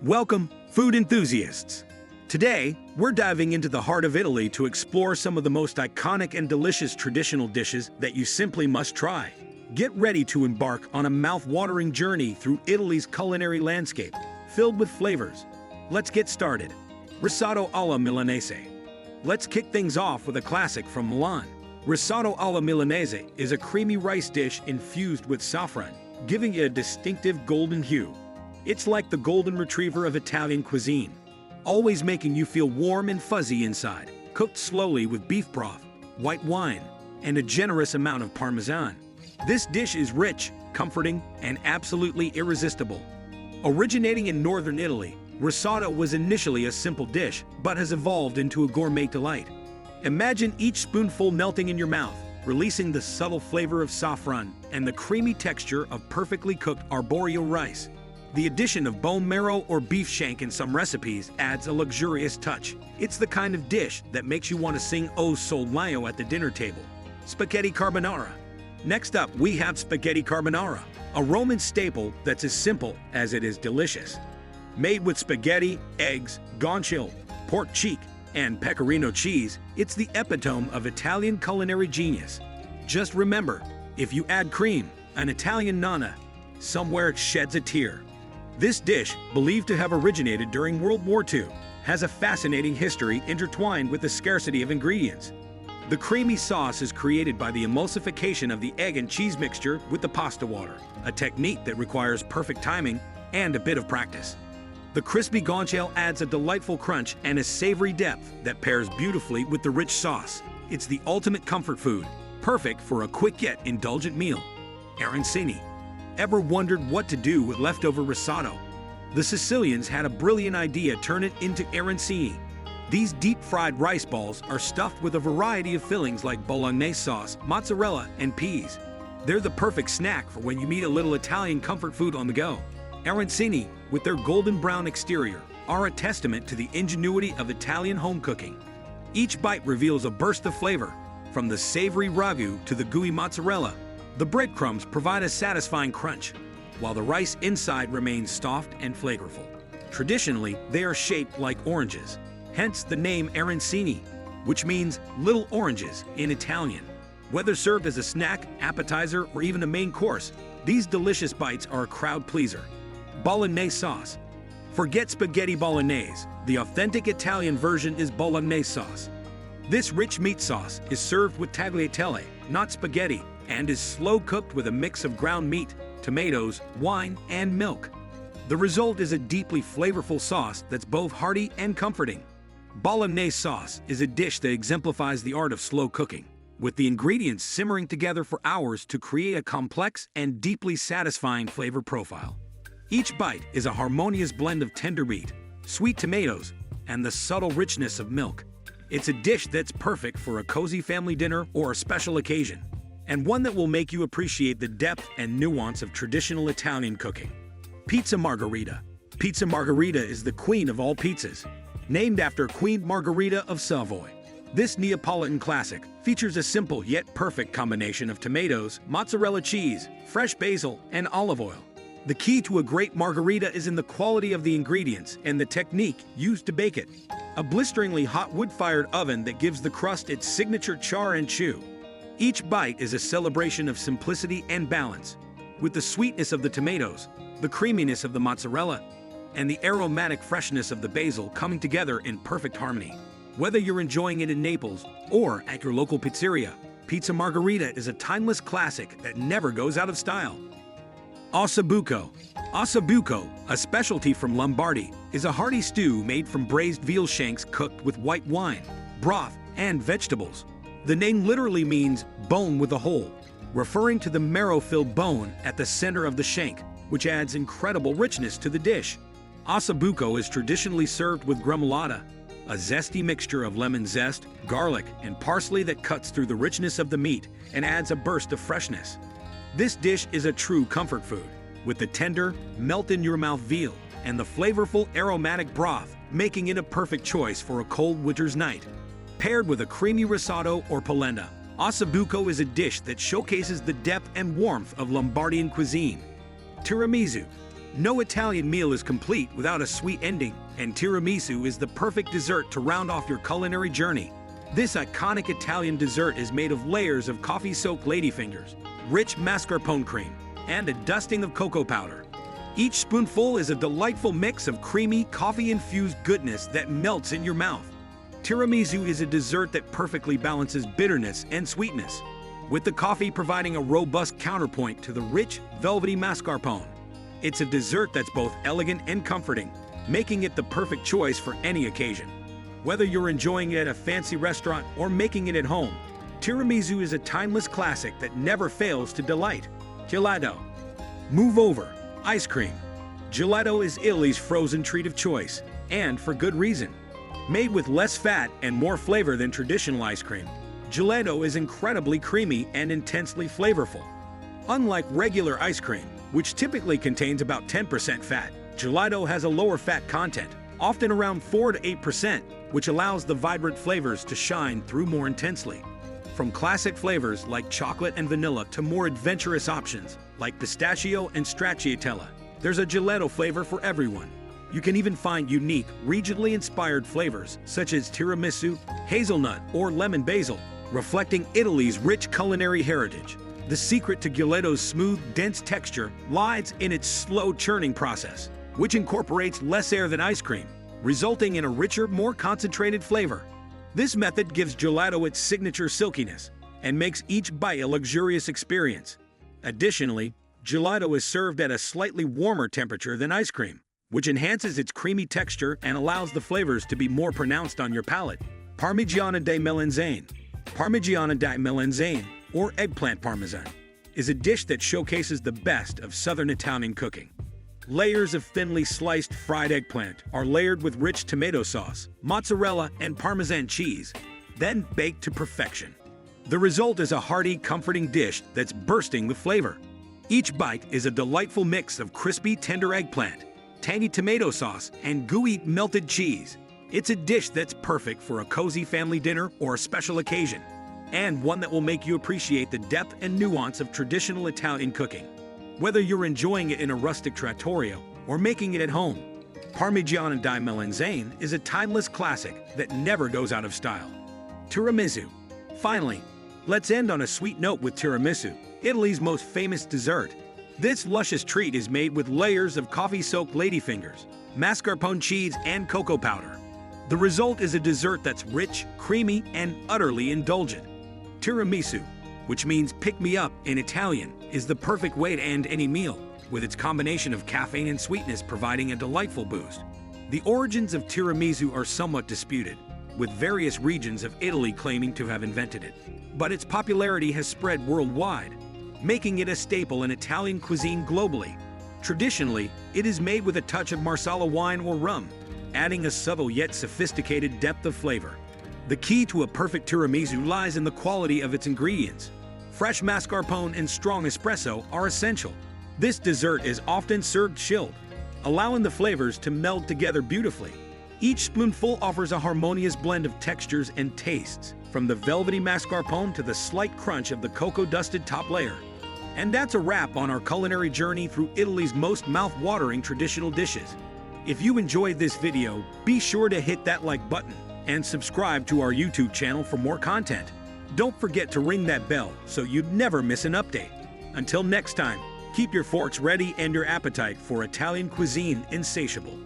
Welcome, food enthusiasts! Today, we're diving into the heart of Italy to explore some of the most iconic and delicious traditional dishes that you simply must try. Get ready to embark on a mouth-watering journey through Italy's culinary landscape, filled with flavors. Let's get started. Risotto alla Milanese. Let's kick things off with a classic from Milan. Risotto alla Milanese is a creamy rice dish infused with saffron, giving it a distinctive golden hue. It's like the golden retriever of Italian cuisine, always making you feel warm and fuzzy inside, cooked slowly with beef broth, white wine, and a generous amount of parmesan. This dish is rich, comforting, and absolutely irresistible. Originating in northern Italy, risotto was initially a simple dish, but has evolved into a gourmet delight. Imagine each spoonful melting in your mouth, releasing the subtle flavor of saffron and the creamy texture of perfectly cooked arborio rice. The addition of bone marrow or beef shank in some recipes adds a luxurious touch. It's the kind of dish that makes you want to sing O Sole Mio at the dinner table. Spaghetti carbonara. Next up, we have spaghetti carbonara, a Roman staple that's as simple as it is delicious. Made with spaghetti, eggs, guanciale, pork cheek, and pecorino cheese, it's the epitome of Italian culinary genius. Just remember, if you add cream, an Italian nonna somewhere sheds a tear. This dish, believed to have originated during World War II, has a fascinating history intertwined with the scarcity of ingredients. The creamy sauce is created by the emulsification of the egg and cheese mixture with the pasta water, a technique that requires perfect timing and a bit of practice. The crispy guanciale adds a delightful crunch and a savory depth that pairs beautifully with the rich sauce. It's the ultimate comfort food, perfect for a quick yet indulgent meal. Arancini. Ever wondered what to do with leftover risotto? The Sicilians had a brilliant idea: turn it into arancini. These deep-fried rice balls are stuffed with a variety of fillings like bolognese sauce, mozzarella, and peas. They're the perfect snack for when you need a little Italian comfort food on the go. Arancini, with their golden brown exterior, are a testament to the ingenuity of Italian home cooking. Each bite reveals a burst of flavor, from the savory ragu to the gooey mozzarella. The breadcrumbs provide a satisfying crunch, while the rice inside remains soft and flavorful. Traditionally, they are shaped like oranges, hence the name arancini, which means little oranges in Italian. Whether served as a snack, appetizer, or even a main course, these delicious bites are a crowd pleaser. Bolognese sauce. Forget spaghetti bolognese. The authentic Italian version is bolognese sauce. This rich meat sauce is served with tagliatelle, not spaghetti, and is slow-cooked with a mix of ground meat, tomatoes, wine, and milk. The result is a deeply flavorful sauce that's both hearty and comforting. Bolognese sauce is a dish that exemplifies the art of slow cooking, with the ingredients simmering together for hours to create a complex and deeply satisfying flavor profile. Each bite is a harmonious blend of tender meat, sweet tomatoes, and the subtle richness of milk. It's a dish that's perfect for a cozy family dinner or a special occasion, and one that will make you appreciate the depth and nuance of traditional Italian cooking. Pizza Margherita. Pizza Margherita is the queen of all pizzas, named after Queen Margherita of Savoy. This Neapolitan classic features a simple yet perfect combination of tomatoes, mozzarella cheese, fresh basil, and olive oil. The key to a great margherita is in the quality of the ingredients and the technique used to bake it. A blisteringly hot wood-fired oven that gives the crust its signature char and chew. Each bite is a celebration of simplicity and balance, with the sweetness of the tomatoes, the creaminess of the mozzarella, and the aromatic freshness of the basil coming together in perfect harmony. Whether you're enjoying it in Naples or at your local pizzeria, Pizza Margherita is a timeless classic that never goes out of style. Osso Buco. Osso Buco, a specialty from Lombardy, is a hearty stew made from braised veal shanks cooked with white wine, broth, and vegetables. The name literally means bone with a hole, referring to the marrow-filled bone at the center of the shank, which adds incredible richness to the dish. Osso Buco is traditionally served with gremolata, a zesty mixture of lemon zest, garlic, and parsley that cuts through the richness of the meat and adds a burst of freshness. This dish is a true comfort food, with the tender, melt-in-your-mouth veal and the flavorful aromatic broth making it a perfect choice for a cold winter's night. Paired with a creamy risotto or polenta, Osso Buco is a dish that showcases the depth and warmth of Lombardian cuisine. Tiramisu. No Italian meal is complete without a sweet ending, and tiramisu is the perfect dessert to round off your culinary journey. This iconic Italian dessert is made of layers of coffee-soaked ladyfingers, rich mascarpone cream, and a dusting of cocoa powder. Each spoonful is a delightful mix of creamy, coffee-infused goodness that melts in your mouth. Tiramisu is a dessert that perfectly balances bitterness and sweetness, with the coffee providing a robust counterpoint to the rich, velvety mascarpone. It's a dessert that's both elegant and comforting, making it the perfect choice for any occasion. Whether you're enjoying it at a fancy restaurant or making it at home, tiramisu is a timeless classic that never fails to delight. Gelato. Move over. Ice cream. Gelato is Italy's frozen treat of choice, and for good reason. Made with less fat and more flavor than traditional ice cream, gelato is incredibly creamy and intensely flavorful. Unlike regular ice cream, which typically contains about 10% fat, gelato has a lower fat content, often around 4 to 8%, which allows the vibrant flavors to shine through more intensely. From classic flavors like chocolate and vanilla to more adventurous options like pistachio and stracciatella, there's a gelato flavor for everyone. You can even find unique, regionally inspired flavors such as tiramisu, hazelnut, or lemon basil, reflecting Italy's rich culinary heritage. The secret to gelato's smooth, dense texture lies in its slow churning process, which incorporates less air than ice cream, resulting in a richer, more concentrated flavor. This method gives gelato its signature silkiness and makes each bite a luxurious experience. Additionally, gelato is served at a slightly warmer temperature than ice cream, which enhances its creamy texture and allows the flavors to be more pronounced on your palate. Parmigiana di Melanzane. Parmigiana di Melanzane, or eggplant parmesan, is a dish that showcases the best of southern Italian cooking. Layers of thinly sliced fried eggplant are layered with rich tomato sauce, mozzarella, and Parmesan cheese, then baked to perfection. The result is a hearty, comforting dish that's bursting with flavor. Each bite is a delightful mix of crispy, tender eggplant, tangy tomato sauce, and gooey, melted cheese. It's a dish that's perfect for a cozy family dinner or a special occasion, and one that will make you appreciate the depth and nuance of traditional Italian cooking. Whether you're enjoying it in a rustic trattoria or making it at home, Parmigiana di Melanzane is a timeless classic that never goes out of style. Tiramisu. Finally, let's end on a sweet note with tiramisu, Italy's most famous dessert. This luscious treat is made with layers of coffee-soaked ladyfingers, mascarpone cheese, and cocoa powder. The result is a dessert that's rich, creamy, and utterly indulgent. Tiramisu, which means pick-me-up in Italian, is the perfect way to end any meal, with its combination of caffeine and sweetness providing a delightful boost. The origins of tiramisu are somewhat disputed, with various regions of Italy claiming to have invented it. But its popularity has spread worldwide, making it a staple in Italian cuisine globally. Traditionally, it is made with a touch of Marsala wine or rum, adding a subtle yet sophisticated depth of flavor. The key to a perfect tiramisu lies in the quality of its ingredients. Fresh mascarpone and strong espresso are essential. This dessert is often served chilled, allowing the flavors to meld together beautifully. Each spoonful offers a harmonious blend of textures and tastes, from the velvety mascarpone to the slight crunch of the cocoa-dusted top layer. And that's a wrap on our culinary journey through Italy's most mouth-watering traditional dishes. If you enjoyed this video, be sure to hit that like button and subscribe to our YouTube channel for more content. Don't forget to ring that bell so you'd never miss an update. Until next time, keep your forks ready and your appetite for Italian cuisine insatiable.